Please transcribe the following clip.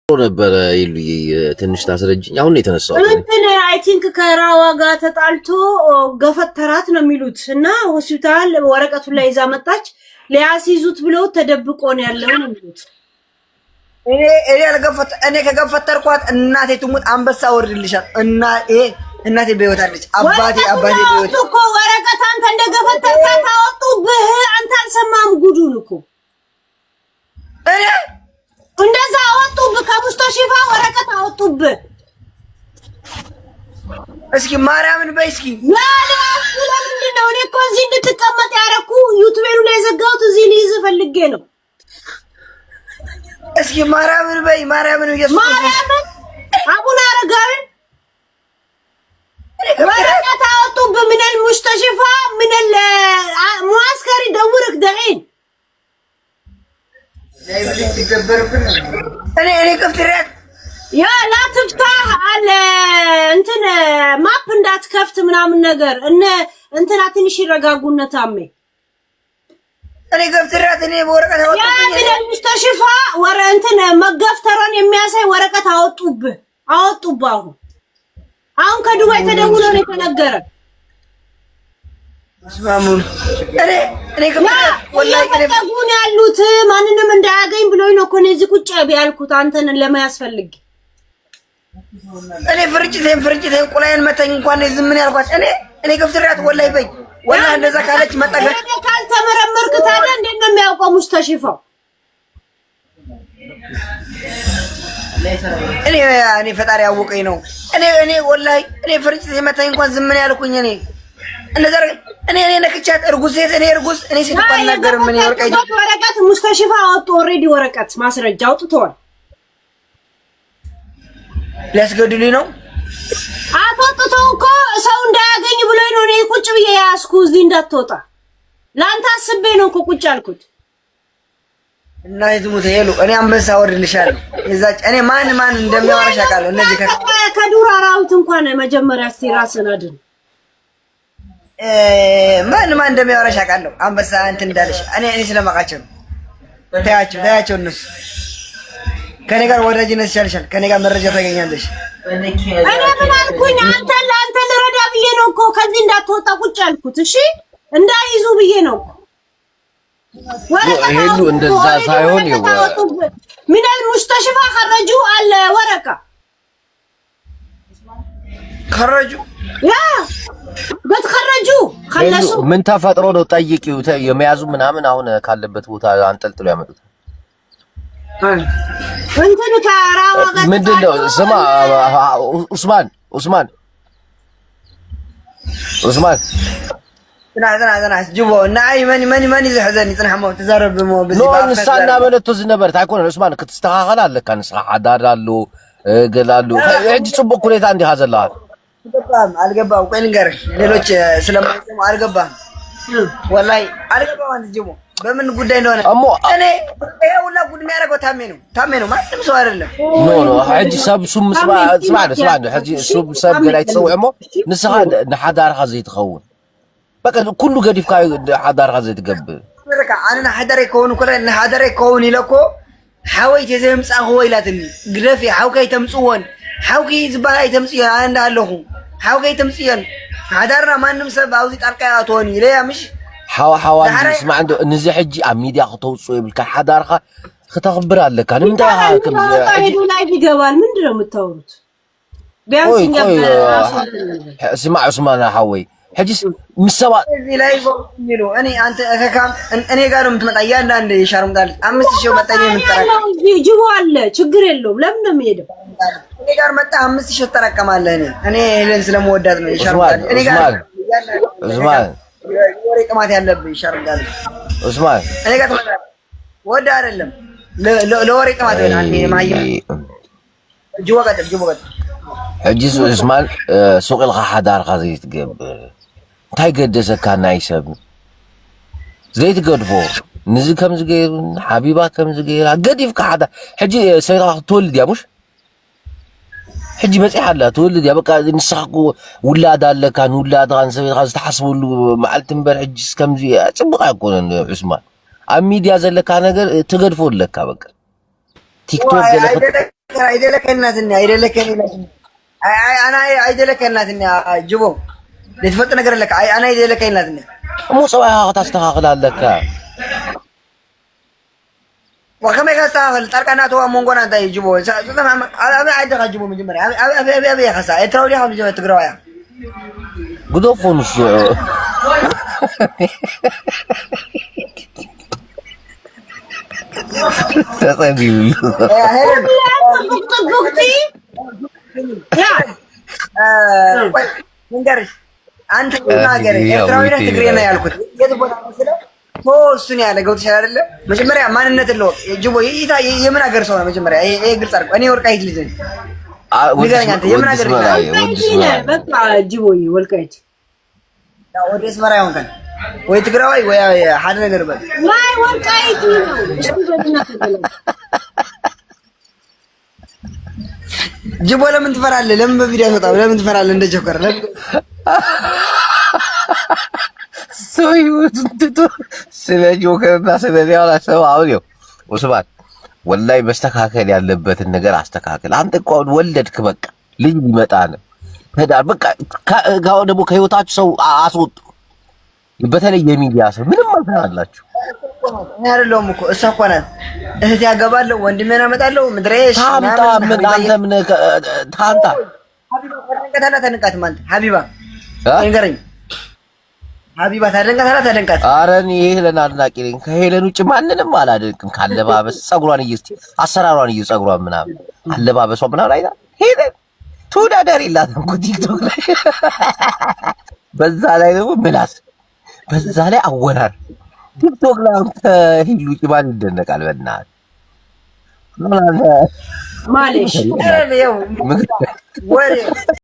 ነበር ይሉኝ ትንሽ ታስረጅኝ አሁን የተነሳው እንትን አይ ቲንክ ከራዋ ጋር ተጣልቶ ገፈተራት ነው የሚሉት እና ሆስፒታል ወረቀቱን ላይ ይዛ መጣች ሊያስይዙት ብለው ተደብቆ ነው ያለው ነው የሚሉት። እኔ ከገፈተርኳት እናቴ ትሙት አንበሳ ወርድልሻል እና እናቴ በህይወት አለች። አባቴ በህይወት እኮ ወረቀት አንተ እንደገፈተርካት አወጡብህ። አንተ አልሰማም ጉዱን እኮ እንደዛ አወጡብህ። ከሙስጠሺፋ ወረቀት አወጡብህ። እስኪ ማርያምን በይ እስኪ ለምንድን ነው እኔ እኮ እዚህ እንድትቀመጥ ያደረኩ ዩቲዩብ ላይ ዘጋሁት። እዚህ ልይዝ ፈልጌ ነው። እስኪ ማርያምን በይ ማርያምን ማርያምን አቡነ አረጋዊ ወረቀት አወጡብህ። ምን ሙስጠሺፋ ምን ሙአስከሪ ደውርክ ደዒን እኔ ከፍትሪያት ያ ላ ትፍታህ አለ እንትን ማፕ እንዳትከፍት ምናምን ነገር እንትና ትንሽ ይረጋጉና ታሜ እኔ ከፍትሪያት እኔ ወረቀት አወጡብኝ። ያ ሙስጠሺፋ እንትን መገፍተሯን የሚያሳይ ወረቀት አወጡብህ። አሁን ከዱባይ ተደውሎ ነው የተነገረ። ስማሙን እኔ ከፍትሪያት ወላሂ እኔ ያሉት ማንንም እንዳያገኝ ብሎኝ ነው እኮ እዚህ ቁጭ ያልኩት አንተን ለማያስፈልግ እኔ ፍርጭቴን ቁላዬን መተኝ እንኳን ዝም ምን ያልኳት እኔ ከፍትሪያት ወላሂ በይ ወላሂ እንደዛ ካለች መጣገ ካልተመረመርክ ታዲያ እንዴት ነው የሚያውቀው ሙስጠሺፋው? እኔ ፈጣሪ ያወቀኝ ነው። እኔ ወላሂ እኔ ፍርጭቴን መተኝ እንኳን ዝም ምን ያልኩኝ እንደዛ እኔ ነክቻት እርጉዝ እኔ ሲተቆል ነገር ምን ያወርቀኝ ወረቀት ሙስጠሺፋ አወጡ። ኦሬዲ ወረቀት ማስረጃ አውጥተዋል። ሊያስገድሉኝ ነው አጥተው እኮ ሰው እንዳያገኝ ብሎኝ ነው እኔ ቁጭ ብዬ ያስኩ እዚህ እንዳትወጣ ላንተ አስቤ ነው እኮ ቁጭ አልኩት። እና ይዝሙት ሄሉ እኔ አንበሳ ወርድልሻለሁ። የዛች እኔ ማን እንደሚያወራሽ አውቃለሁ። እነዚህ ከዱር አራዊት እንኳን መጀመሪያ እስቲ ራስን አድን። ማን እንደሚያወራሽ አውቃለሁ። አንበሳ እንትን እንዳለሽ እኔ ስለማውቃቸው ነው። ታያቸው እነሱ ከኔ ጋር ወዳጅነት ይሻልሻል። ከኔ ጋር መረጃ ታገኛለሽ። እኔ ምን አልኩኝ? አንተ ልረዳ ብዬ ነው እኮ ከዚህ እንዳትወጣ ቁጭ አልኩት። እሺ እንዳይዙ ብዬ ነው ሄሉ እንደዛ ሳይሆን ምን ሙስጠሺፋ خرጁ አለ ወረቃ خرጁ ያ በተخرጁ خلص ምን ተፈጥሮ ነው ጠይቂው። የሚያዙ ምናምን አሁን ካለበት ቦታ አንጠልጥሎ ያመጡት እንትን ከራዋ ጋር ምንድነው? ስማ ኡስማን ና ጅቦ እና አይ ማን ይዘሐዘኒ ጽንሐሞ ተዛረብ ሞ በዚህ ባፈሳና በለቶ ዝነበር ታይኮን ኡስማን ክትስተኻኸል አለ ካንስ አዳራሉ ገላሉ እጅ ጽቡቅ ሁኔታ እንዲህ ሀዘላል አልገባም። ቆይ ልንገርህ ሌሎች ስለማይሰሙ አልገባም። ወላሂ አልገባም። አንተ ጅቦ በምን ጉዳይ እንደሆነ እኔ ሁላ ጉድ የሚያደርገው ታሜ ነው ማንም ሰው አይደለም። ኖ ሐጂ ሰብሱም ስማዕ ሐጂ ሰብ ገላይ ተሰውዕሞ ንስኻ ንሓዳርኻ ዘይትኸውን በቃ ኩሉ ገዲፍካ ሓዳርኻ ዘይትገብር በቃ አና ሓዳረይ ከውን ኮለ ንሓዳረይ ከውን ኢለኮ ሓወይት ዘምጻኹ ወይላትኒ ግደፊ ሓውከይ ተምጽወን ሓውኪ ዝበላይ ተምጽየን አንድ አለኹ ሓውከይ ተምጽየን ሓዳርና ማንም ሰብ አውዚ ጣልቃ ያቶኒ ለያ ምሽ حوا اسمع عنده نزي حجي عميديا خطوصو يبلك حدارخا ختخبر عليك انا متى هاكم هيدو لايف يقبال من درو متاوروت بيانس نقبل اسمع عثمان حوي حجي مسوا زي لايف يلو انت كام እኔ ጋር ምትመጣ ያንዳንድ ይሻርምዳል 5000 መጣኝ ምትጠራቀም ጅቦ አለ ችግር የለውም። ለምን ነው የሚሄደው? እኔ ጋር መጣ 5000 ተጠራቀማለህ። እኔ ሄለን ስለምወዳት ነው ይሻርምዳል። እኔ ጋር ኡስማን ወሬ ቅማት ያለብህ ይሻርጋል። ኡስማን እኔ ጋር ተመጣጣ ወደ አይደለም ለወሬ ቅማት ነው። አንዴ ማይም ጅወቀት حجز ኡስማን ሱቅ الخ حدارخ زيت قب እንታይ ገደሰካ ናይ ሰብ ዘይት ገድፎ ንዚ ከም ዝገይሩ ሓቢባ ከም ዝገይራ ገዲፍካ ሓዳ ሕጂ ሰይራ ትወልድ ያ ሙሽ حجي مسيح الله تولد يا بقى نسخكو ولاد لك كان ولاد كان سبيت خاص تحسبوا له معلت امبارح حجي كم زي صبقا يكون عثمان ام ميديا زلك نجر تغدفوا لك بقى تيك توك አይደለከ እናትና አይደለከ አና አይደለከ እናትና ጅቦ ልትፈጥ ነገር ለካ አና አይደለከ እናትና ሙሰባ ታስተካክላለካ وكم يخسر تركنا تو مونغونا انت يجيبو تمام ابي عيد يجيبو من جمره ابي يخسر تراو لي حول جمره تقراويا غدوفونس تسبيو طبقتي يا منقرش انت تناغري تراو لي تقرينا يالكوت يدبو مسله ሶስቱን ያደረገው ተሻለ አይደለ? መጀመሪያ ማንነት ነው ጅቦ ይታ የምን ሀገር ሰው ነው? መጀመሪያ ይሄ ግልጽ አድርጎ እኔ ወልቃይት ልጅ ነኝ። ንገረኝ አንተ የምን ሀገር ነው? በቃ ጅቦ ወልቃይት ያው ወደ አስመራ ይሆናል ወይ ትግራዋይ ወይ ሀደ ነገር በል ማይ ወልቃይት ነው። ጅቦ ለምን ትፈራለህ? ለምን በቪዲዮ አትወጣም? ለምን ትፈራለህ? እንደ ጆከር ለምን ስለ ጆከርና ስለ ሊያላ ሰው አሁን ይኸው ኡስማን ወላሂ መስተካከል ያለበትን ነገር አስተካከል። አንተ እኮ ወለድክ፣ በቃ ልጅ ሊመጣ ነው። ተዳር በቃ ጋው ደግሞ ከህይወታችሁ ሰው አስወጡ። በተለይ የሚዲያ ሰው ምንም አልተናላችሁ። እኔ አይደለሁም እኮ እሷ እኮ ናት። እህት ያገባለሁ ወንድሜን አመጣለሁ ምድሬሽ ታምጣ ምን አንተ ምን ታንታ ሀቢባ ተንቀት ማለት ሀቢባ ንገረኝ ሀቢባ ታደንቃት። ኧረ እኔ ሄለን አድናቂ ነኝ። ከሄለን ውጭ ማንንም አላደንቅም። ካለባበስ ፀጉሯን አሰራሯን ፀጉሯን ምናምን አለባበሷ ምናምን አይታ ሄለን ተወዳዳሪ የላትም እኮ ቲክቶክ ላይ። በዛ ላይ ደግሞ ምላስ፣ በዛ ላይ አወራር ቲክቶክ ላይ ከሄሉ ውጭ ማን ይደነቃል? በእናትህ ማለሽ ወሬ